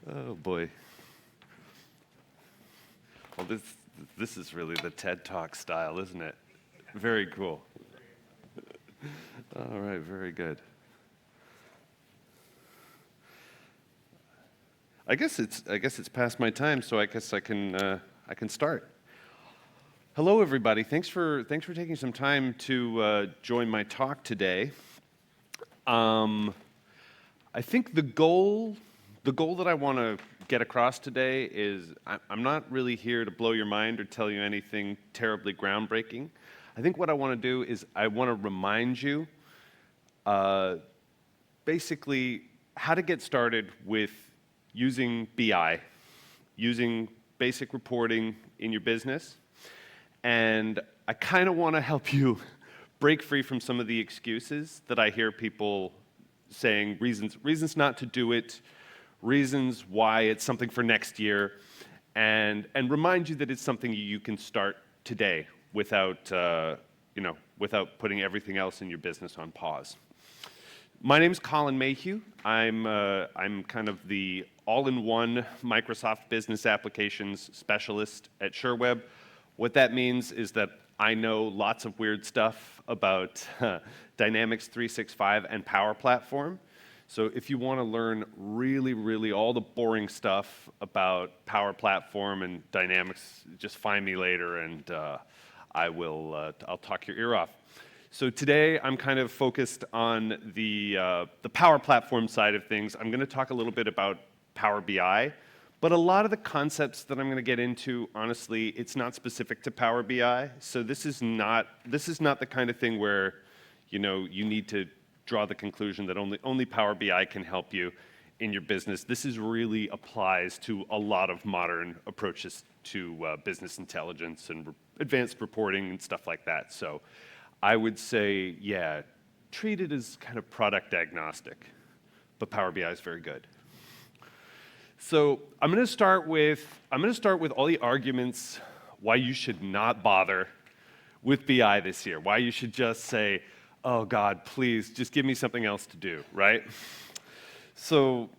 Oh boy. Well, this is really the TED Talk style, isn't it? Very cool. All right, very good. I guess it's past my time, so I guess I can start. Hello, everybody. Thanks for taking some time to join my talk today. Um, I think the goal that I want to get across today is I'm not really here to blow your mind or tell you anything terribly groundbreaking. I think what I want to do is I want to remind you uh, basically how to get started with using BI, using basic reporting in your business. And I kind of want to help you break free from some of the excuses that I hear people saying, reasons not to do it, reasons why it's something for next year, and remind you that it's something you can start today without without putting everything else in your business on pause. My name is Colin Mayhew. I'm kind of the all-in-one Microsoft Business Applications specialist at Sherweb. What that means is that I know lots of weird stuff about Dynamics 365 and Power Platform. So if you want to learn really all the boring stuff about Power Platform and Dynamics, just find me later and I'll talk your ear off. So today I'm kind of focused on the Power Platform side of things. I'm going to talk a little bit about Power BI, but a lot of the concepts that I'm going to get into, honestly, it's not specific to Power BI. So this is not the kind of thing where you need to draw the conclusion that only Power BI can help you in your business. This is really applies to a lot of modern approaches to business intelligence and advanced reporting and stuff like that. So I would say, yeah, treat it as kind of product agnostic, but Power BI is very good. So I'm going to start with all the arguments why you should not bother with BI this year. Why you should just say, "Oh God, please, just give me something else to do," right? So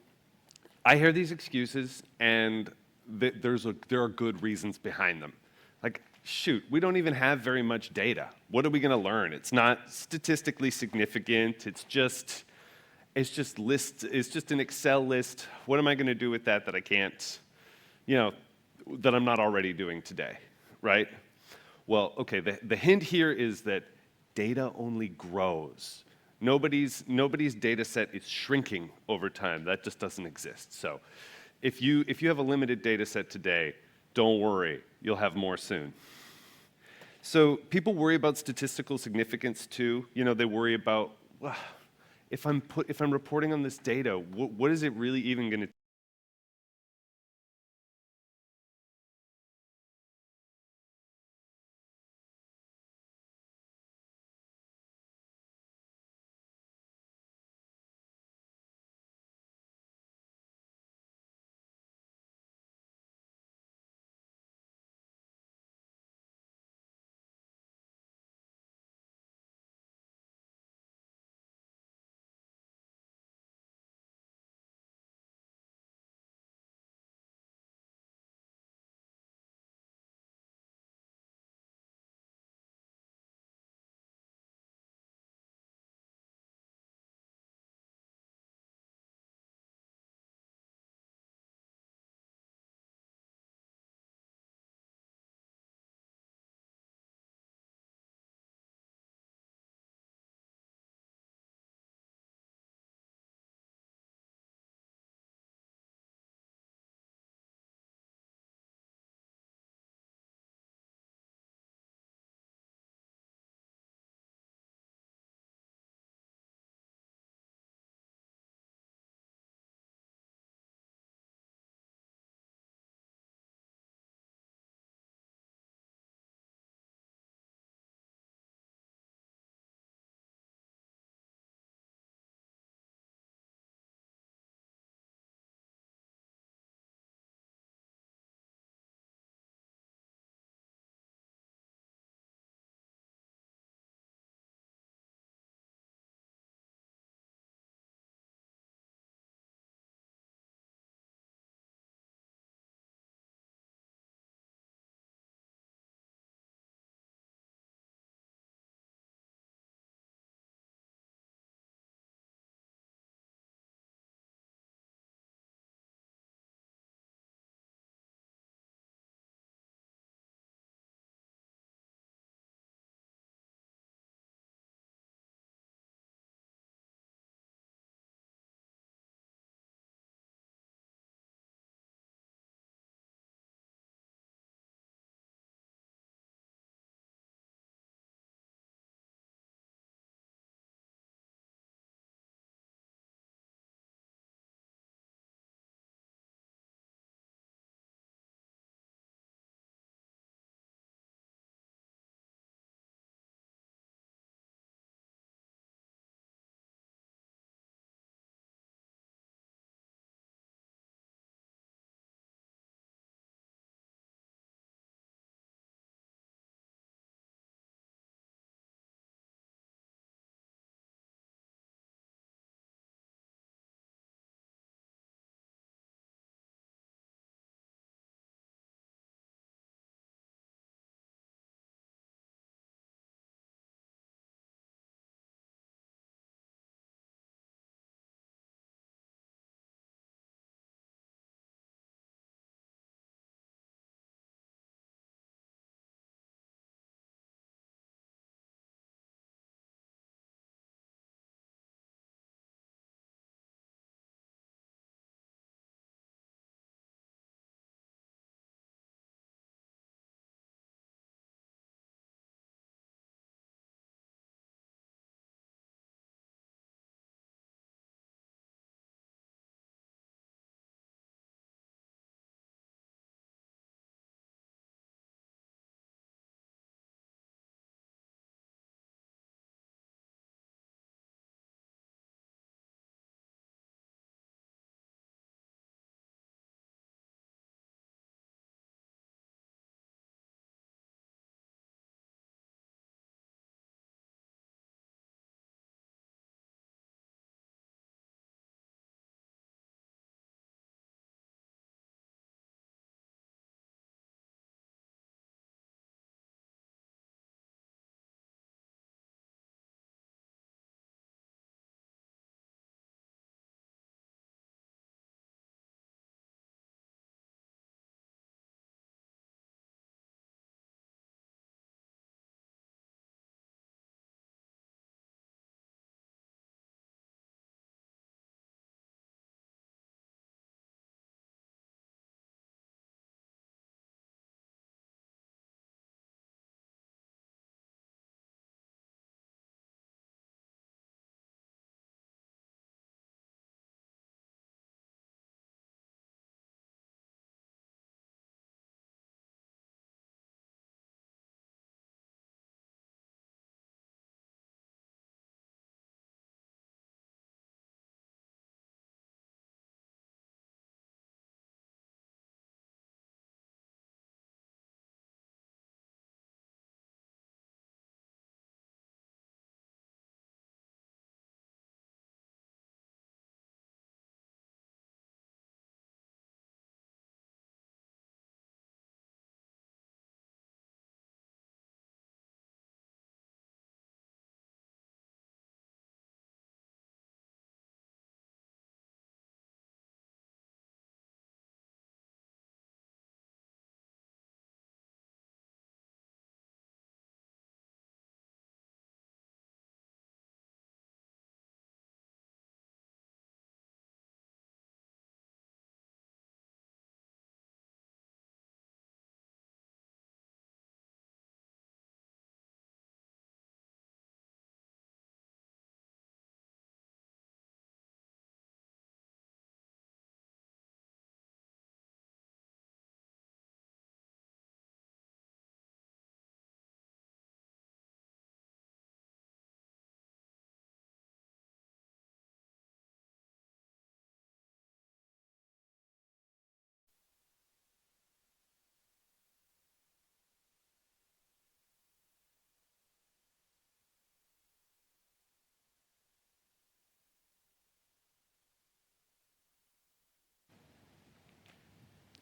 I hear these excuses, and there are good reasons behind them. Like, shoot, we don't even have very much data. What are we going to learn? It's not statistically significant. It's just lists. It's just an Excel list. What am I going to do with that I can't, that I'm not already doing today, right? Well, okay, the hint here is that data only grows. Nobody's data set is shrinking over time. That just doesn't exist. So if you have a limited data set today, don't worry, you'll have more soon. So people worry about statistical significance too. They worry about, well, if I'm reporting on this data, what is it really even going to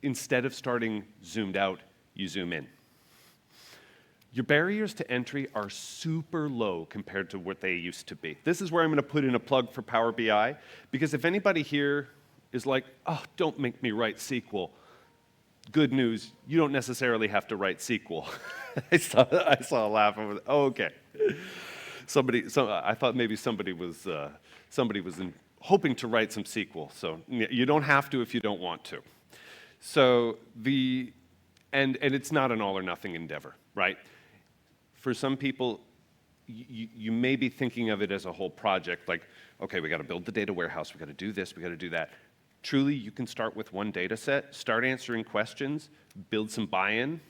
instead of starting zoomed out, you zoom in. Your barriers to entry are super low compared to what they used to be. This is where I'm going to put in a plug for Power BI, because if anybody here is like, oh, don't make me write SQL, good news, you don't necessarily have to write SQL. I saw a laugh over there. Oh, okay. I thought maybe somebody was hoping to write some SQL. So you don't have to if you don't want to. So and it's not an all or nothing endeavor, right? For some people, you may be thinking of it as a whole project, like, okay, we got to build the data warehouse, we got to do this, we got to do that. Truly, you can start with one data set, start answering questions, build some buy-in,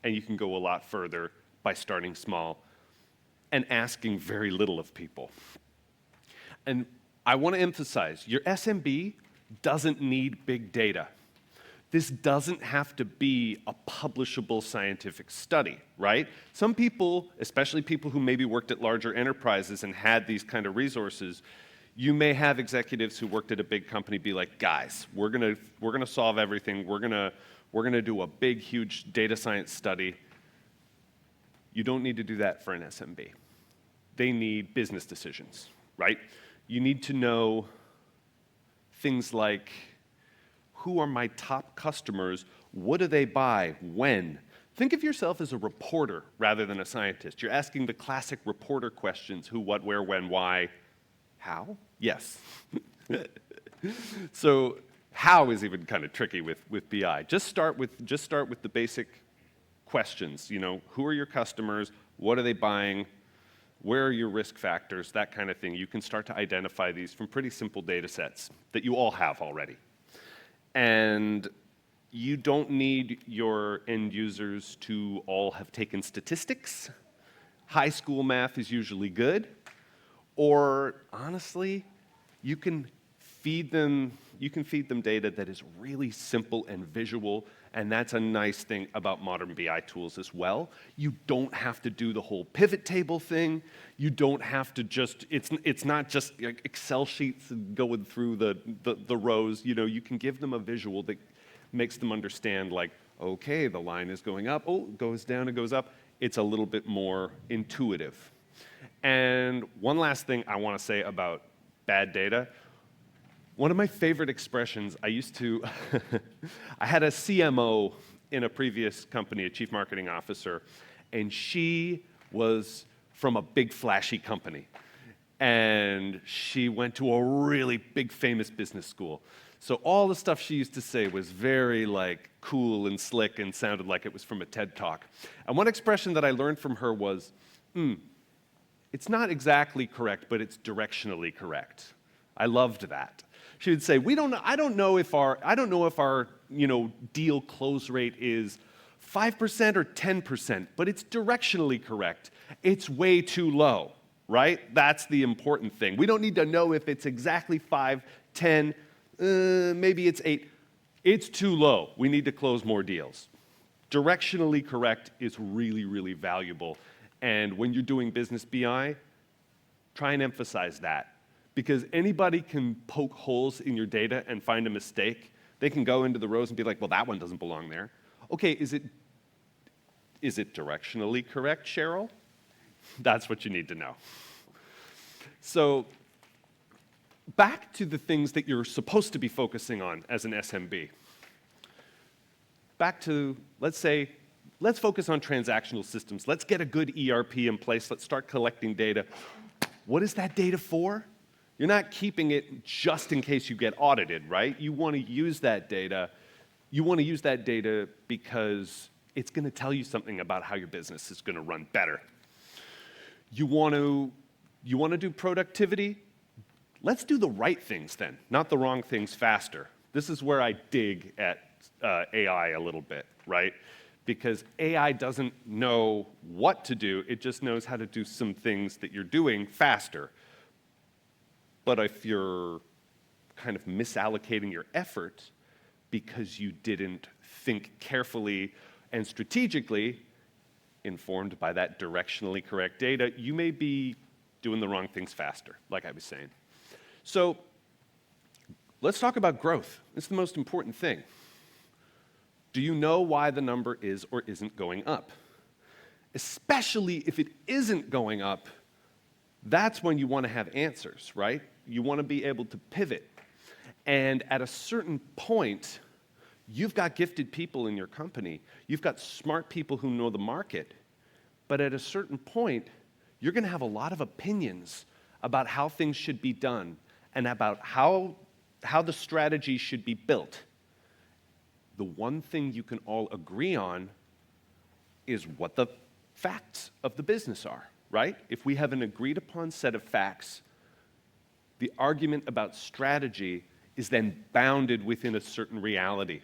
and you can go a lot further by starting small and asking very little of people. And I want to emphasize, your SMB doesn't need big data. This doesn't have to be a publishable scientific study, right? Some people, especially people who maybe worked at larger enterprises and had these kind of resources, you may have executives who worked at a big company be like, guys, we're gonna solve everything. We're gonna do a big, huge data science study. You don't need to do that for an SMB. They need business decisions, right? You need to know things like, who are my top customers? What do they buy? When? Think of yourself as a reporter rather than a scientist. You're asking the classic reporter questions: who, what, where, when, why, how? Yes. So how is even kind of tricky with BI. Just start with the basic questions. You know, who are your customers? What are they buying? Where are your risk factors? That kind of thing. You can start to identify these from pretty simple data sets that you all have already. And you don't need your end users to all have taken statistics. High school math is usually good. Or honestly, you can feed them data that is really simple and visual, and that's a nice thing about modern BI tools as well. You don't have to do the whole pivot table thing. You don't have to just, it's not just like Excel sheets going through the rows. You know, you can give them a visual that makes them understand, like, okay, the line is going up, oh, it goes down, it goes up. It's a little bit more intuitive. And one last thing I want to say about bad data. One of my favorite expressions, I had a CMO in a previous company, a chief marketing officer, and she was from a big flashy company. And she went to a really big famous business school. So all the stuff she used to say was very like cool and slick and sounded like it was from a TED Talk. And one expression that I learned from her was, it's not exactly correct, but it's directionally correct. I loved that. She would say, I don't know if our deal close rate is 5% or 10%, but it's directionally correct. It's way too low, right? That's the important thing. We don't need to know if it's exactly 5, 10, maybe it's 8. It's too low. We need to close more deals. Directionally correct is really, really valuable. And when you're doing business BI, try and emphasize that. Because anybody can poke holes in your data and find a mistake. They can go into the rows and be like, well, that one doesn't belong there. Okay, is it directionally correct, Cheryl? That's what you need to know. So back to the things that you're supposed to be focusing on as an SMB. Back to, let's focus on transactional systems. Let's get a good ERP in place. Let's start collecting data. What is that data for? You're not keeping it just in case you get audited, right? You want to use that data. You want to use that data because it's going to tell you something about how your business is going to run better. You want to do productivity? Let's do the right things then, not the wrong things faster. This is where I dig at AI a little bit, right? Because AI doesn't know what to do, it just knows how to do some things that you're doing faster. But if you're kind of misallocating your effort because you didn't think carefully and strategically, informed by that directionally correct data, you may be doing the wrong things faster, like I was saying. So let's talk about growth. It's the most important thing. Do you know why the number is or isn't going up? Especially if it isn't going up, that's when you want to have answers, right? You want to be able to pivot. And at a certain point, you've got gifted people in your company. You've got smart people who know the market. But at a certain point, you're going to have a lot of opinions about how things should be done and about how the strategy should be built. The one thing you can all agree on is what the facts of the business are, right? If we have an agreed upon set of facts, the argument about strategy is then bounded within a certain reality,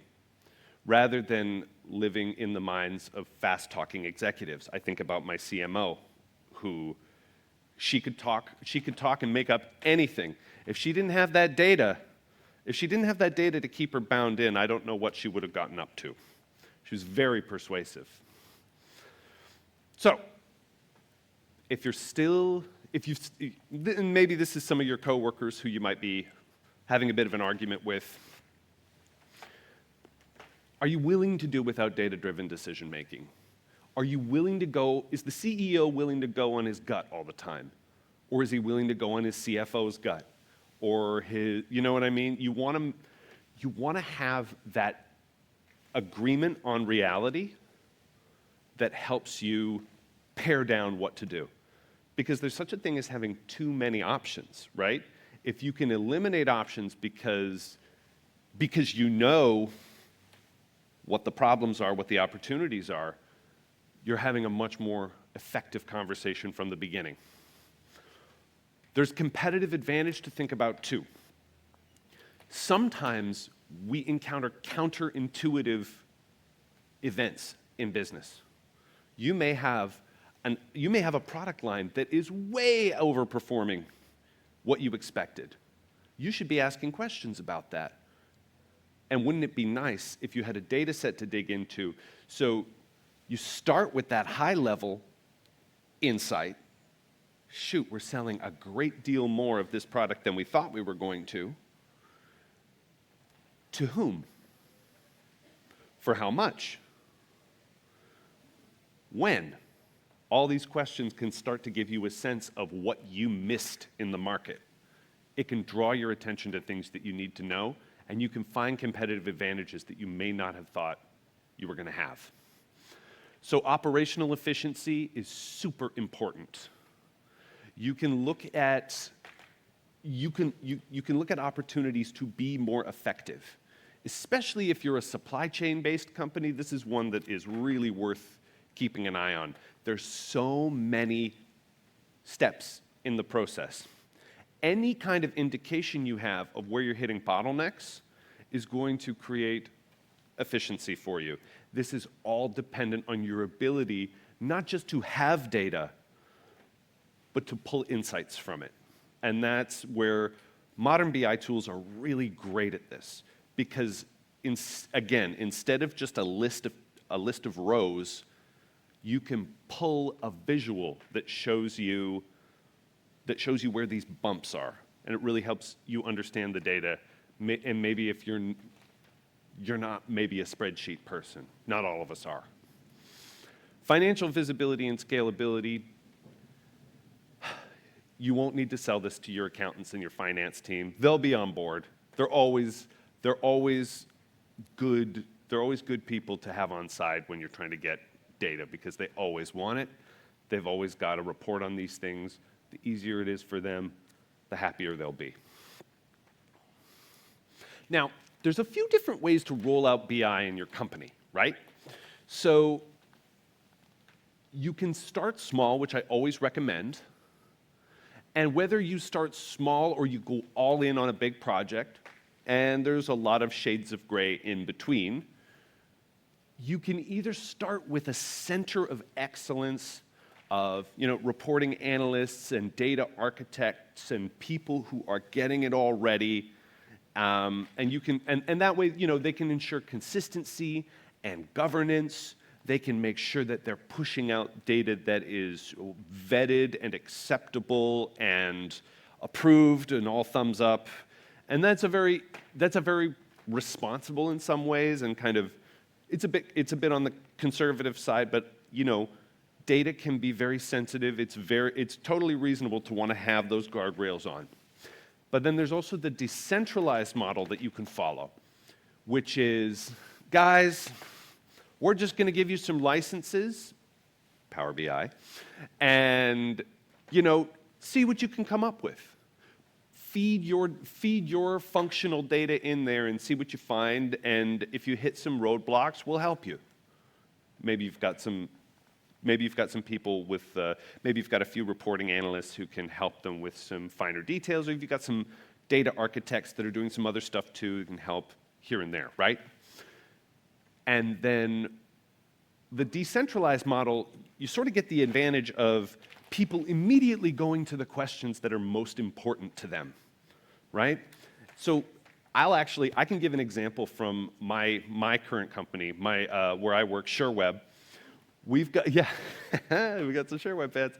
rather than living in the minds of fast-talking executives. I think about my CMO, who she could talk and make up anything. If she didn't have that data to keep her bound in, I don't know what she would have gotten up to. She was very persuasive. So, and maybe this is some of your coworkers who you might be having a bit of an argument with. Are you willing to do without data-driven decision making? Are you willing to go, is the CEO willing to go on his gut all the time? Or is he willing to go on his CFO's gut? Or his, you know what I mean? You want to have that agreement on reality that helps you pare down what to do. Because there's such a thing as having too many options, right? If you can eliminate options because you know what the problems are, what the opportunities are, you're having a much more effective conversation from the beginning. There's competitive advantage to think about too. Sometimes we encounter counterintuitive events in business. You may have a product line that is way overperforming what you expected. You should be asking questions about that. And wouldn't it be nice if you had a data set to dig into? So you start with that high level insight. Shoot, we're selling a great deal more of this product than we thought we were going to. To whom? For how much? When? All these questions can start to give you a sense of what you missed in the market. It can draw your attention to things that you need to know, and you can find competitive advantages that you may not have thought you were going to have. So operational efficiency is super important. You can look at opportunities to be more effective, especially if you're a supply chain-based company. This is one that is really worth keeping an eye on. There's so many steps in the process. Any kind of indication you have of where you're hitting bottlenecks is going to create efficiency for you. This is all dependent on your ability not just to have data, but to pull insights from it. And that's where modern BI tools are really great at this, because instead of just a list of rows, you can pull a visual that shows you where these bumps are, and it really helps you understand the data. And maybe if you're not maybe a spreadsheet person, not all of us are. Financial visibility and scalability. You won't need to sell this to your accountants and your finance team. They'll be on board. They're always good people to have on side when you're trying to get data, because they always want it. They've always got to report on these things. The easier it is for them, the happier they'll be. Now, there's a few different ways to roll out BI in your company, right? So you can start small, which I always recommend. And whether you start small or you go all in on a big project, and there's a lot of shades of gray in between, you can either start with a center of excellence of reporting analysts and data architects and people who are getting it all ready, and that way they can ensure consistency and governance. They can make sure that they're pushing out data that is vetted and acceptable and approved and all thumbs up. And that's a very responsible in some ways, and kind of it's a bit on the conservative side, but you know, data can be very sensitive. It's totally reasonable to want to have those guardrails on. But then there's also the decentralized model that you can follow, which is, guys, we're just going to give you some licenses, Power BI, and you know, see what you can come up with. Feed your functional data in there and see what you find, and if you hit some roadblocks, we'll help you. Maybe you've got some people with, maybe you've got a few reporting analysts who can help them with some finer details, or you've got some data architects that are doing some other stuff too who can help here and there, right? And then the decentralized model, you sort of get the advantage of people immediately going to the questions that are most important to them, right? So I can give an example from my current company, where I work, Sherweb. We've got, yeah, we got some Sherweb fans.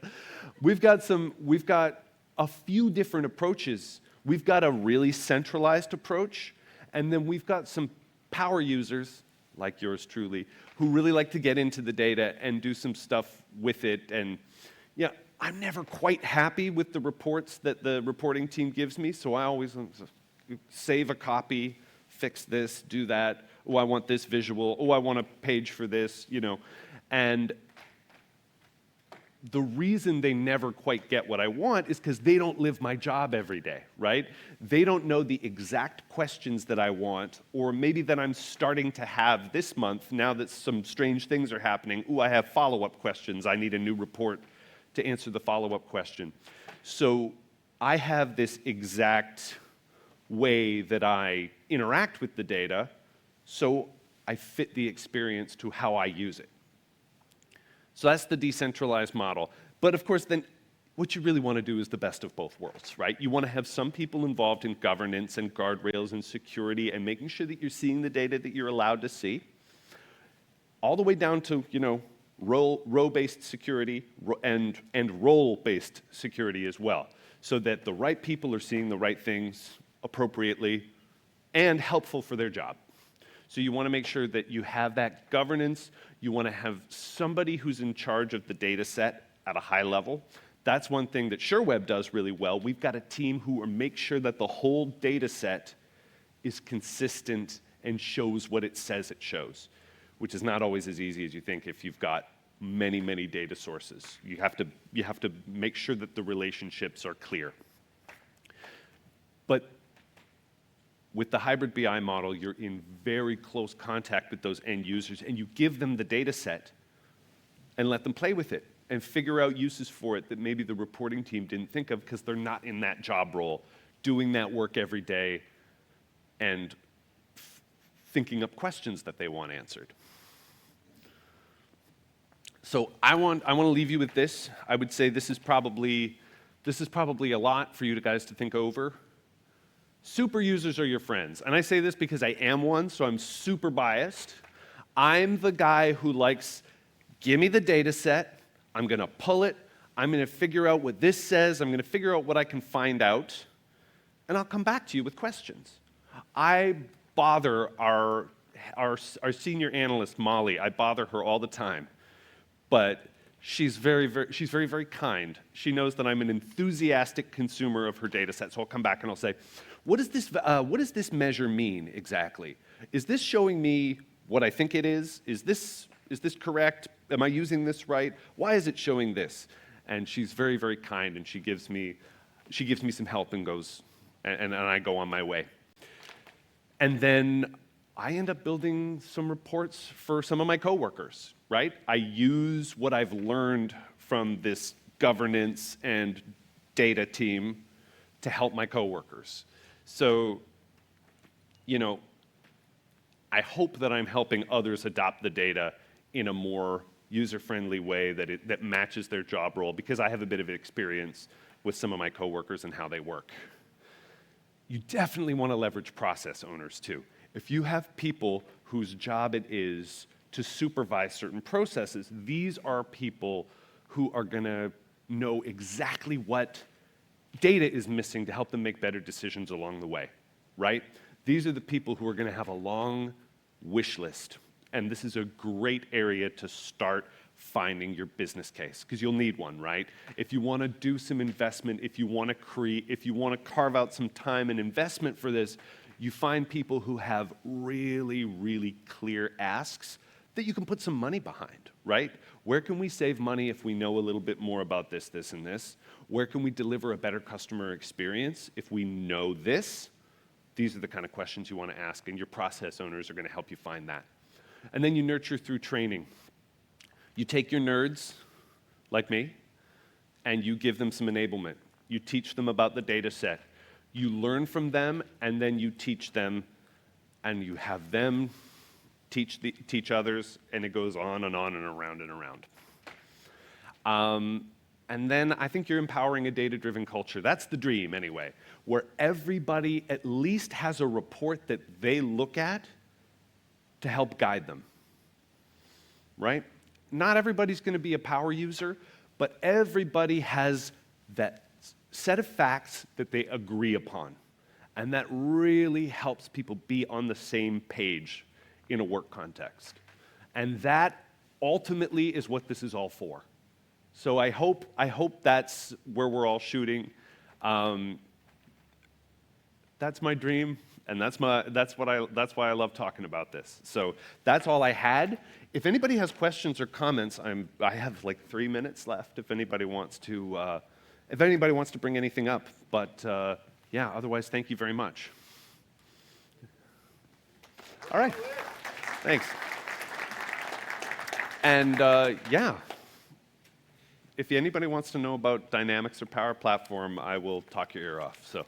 We've got a few different approaches. We've got a really centralized approach, and then we've got some power users, like yours truly, who really like to get into the data and do some stuff with it. And yeah, I'm never quite happy with the reports that the reporting team gives me, so I always save a copy, fix this, do that. Oh, I want this visual. Oh, I want a page for this, you know. And the reason they never quite get what I want is because they don't live my job every day, right? They don't know the exact questions that I want, or maybe that I'm starting to have this month, now that some strange things are happening. Ooh, I have follow-up questions. I need a new report to answer the follow-up question. So I have this exact way that I interact with the data, so I fit the experience to how I use it. So that's the decentralized model. But of course, then what you really want to do is the best of both worlds, right? You want to have some people involved in governance and guardrails and security and making sure that you're seeing the data that you're allowed to see, all the way down to, you know, row-based security and role-based security as well, so that the right people are seeing the right things appropriately and helpful for their job. So you want to make sure that you have that governance. You want to have somebody who's in charge of the data set at a high level. That's one thing that Sherweb does really well. We've got a team who make sure that the whole data set is consistent and shows what it says it shows, which is not always as easy as you think if you've got many, many data sources. You have to make sure that the relationships are clear. But with the hybrid BI model, you're in very close contact with those end users, and you give them the data set and let them play with it and figure out uses for it that maybe the reporting team didn't think of because they're not in that job role, doing that work every day and thinking up questions that they want answered. So I want to leave you with this. I would say this is probably a lot for you guys to think over. Super users are your friends. And I say this because I am one, so I'm super biased. I'm the guy who likes, give me the data set, I'm going to pull it, I'm going to figure out what this says, I'm going to figure out what I can find out, and I'll come back to you with questions. I bother our senior analyst, Molly, I bother her all the time. But she's very, very kind. She knows that I'm an enthusiastic consumer of her data set, so I'll come back and I'll say, what does this measure mean exactly? Is this showing me what I think it is? Is this correct? Am I using this right? Why is it showing this? And she's very, very kind, and she gives me some help and goes, and I go on my way. And then I end up building some reports for some of my coworkers, right? I use what I've learned from this governance and data team to help my coworkers. So, you know, I hope that I'm helping others adopt the data in a more user-friendly way that matches their job role, because I have a bit of experience with some of my coworkers and how they work. You definitely want to leverage process owners too. If you have people whose job it is to supervise certain processes, these are people who are going to know exactly what data is missing to help them make better decisions along the way, right? These are the people who are going to have a long wish list And this is a great area to start finding your business case, because you'll need one, right? If you want to do some investment, if you want to carve out some time and investment for this, you find people who have really, really clear asks that you can put some money behind, right? Where can we save money if we know a little bit more about this, this, and this? Where can we deliver a better customer experience if we know this? These are the kind of questions you want to ask, and your process owners are going to help you find that. And then you nurture through training. You take your nerds, like me, and you give them some enablement. You teach them about the data set. You learn from them, and then you teach them, and you have them teach others, and it goes on and around and around. And then I think you're empowering a data-driven culture. That's the dream, anyway, where everybody at least has a report that they look at to help guide them, right? Not everybody's going to be a power user, but everybody has that set of facts that they agree upon. And that really helps people be on the same page in a work context. And that ultimately is what this is all for. So I hope that's where we're all shooting. That's my dream, and that's why I love talking about this. So that's all I had. If anybody has questions or comments, I have like 3 minutes left. If anybody wants to bring anything up, but yeah. Otherwise, thank you very much. All right. Thanks. And yeah, if anybody wants to know about Dynamics or Power Platform, I will talk your ear off. So.